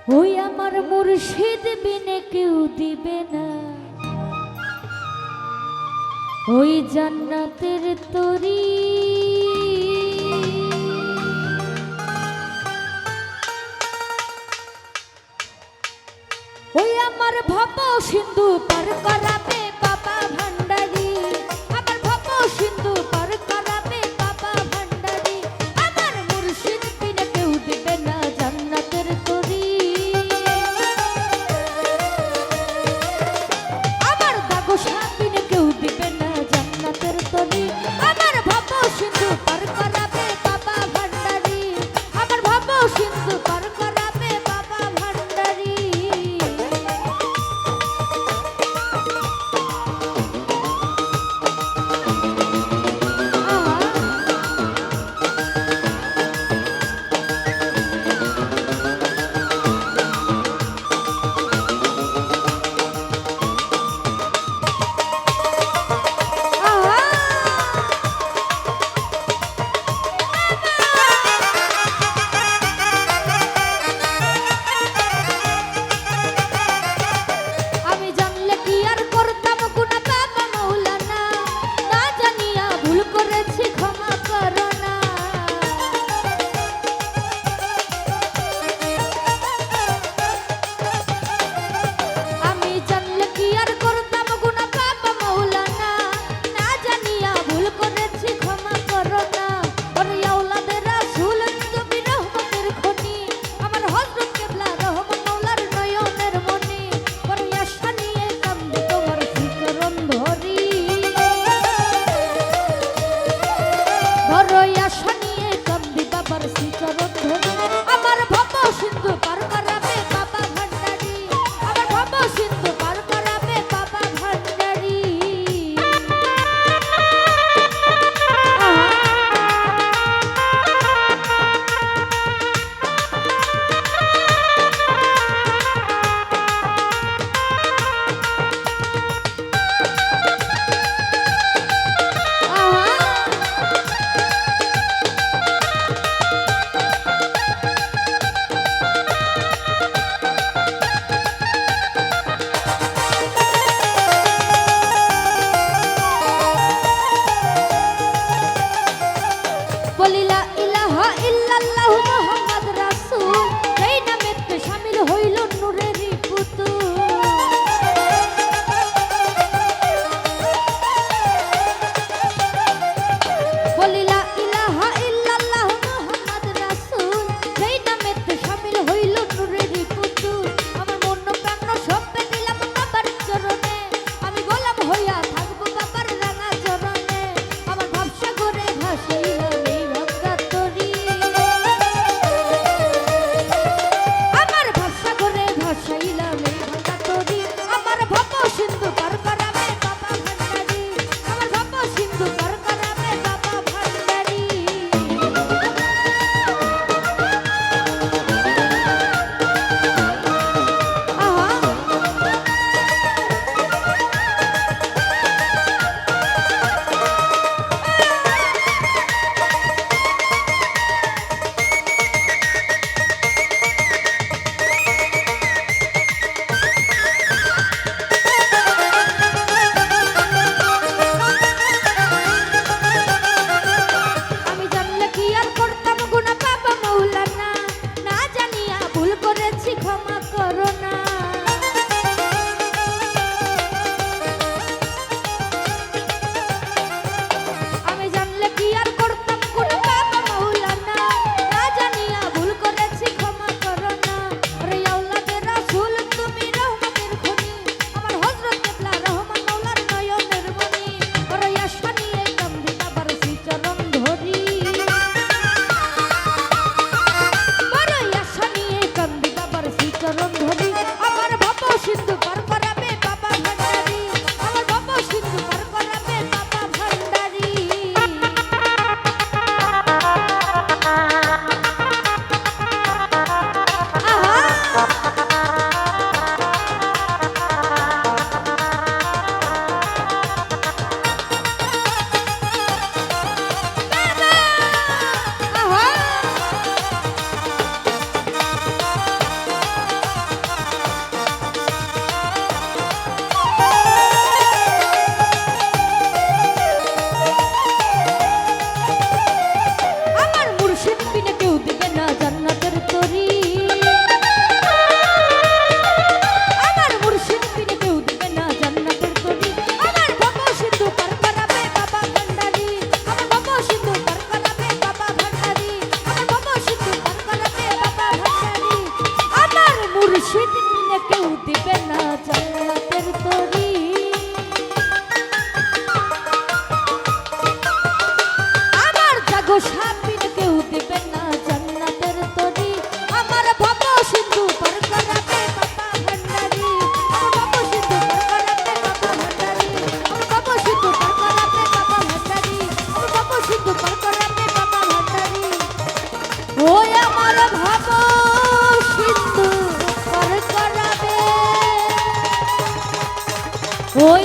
ওই আমার মুর্শিদ বিনে কেউ দিবে না ওই জান্নাতের তরি। ওই আমার ভব সিন্ধু পার করাবে বাবা ভান্ডারী, আমার ভব সিন্ধু পার করাবে বাবা ভান্ডারী। আমার মুর্শিদ বিনে কেউ দিবে না জান্নাতের তরি। আমার দাগোশা বিনে কেউ দিবে না জান্নাতের তরি। আমার ভব সিন্ধু পার করাবে বাবা ভান্ডারী, আমার ভব সিন্ধু পার করাবে বাবা ভান্ডারী। মুর্শিদ বিনে কেউ দিবে না জান্নাতের তরি। আমার জাগো সাপ বিনে কেউ দিবে না জান্নাতের তরি। আমার ভব সিন্ধু পার করাবে বাবা ভান্ডারি। আমার ভব সিন্ধু পার করাবে বাবা ভান্ডারি। আমার ভব সিন্ধু পার করাবে বাবা ভান্ডারি। আমার ভব সিন্ধু পার করাবে বাবা ভান্ডারি। ওই আমার ভব সিন্ধু পার করাবে, ওই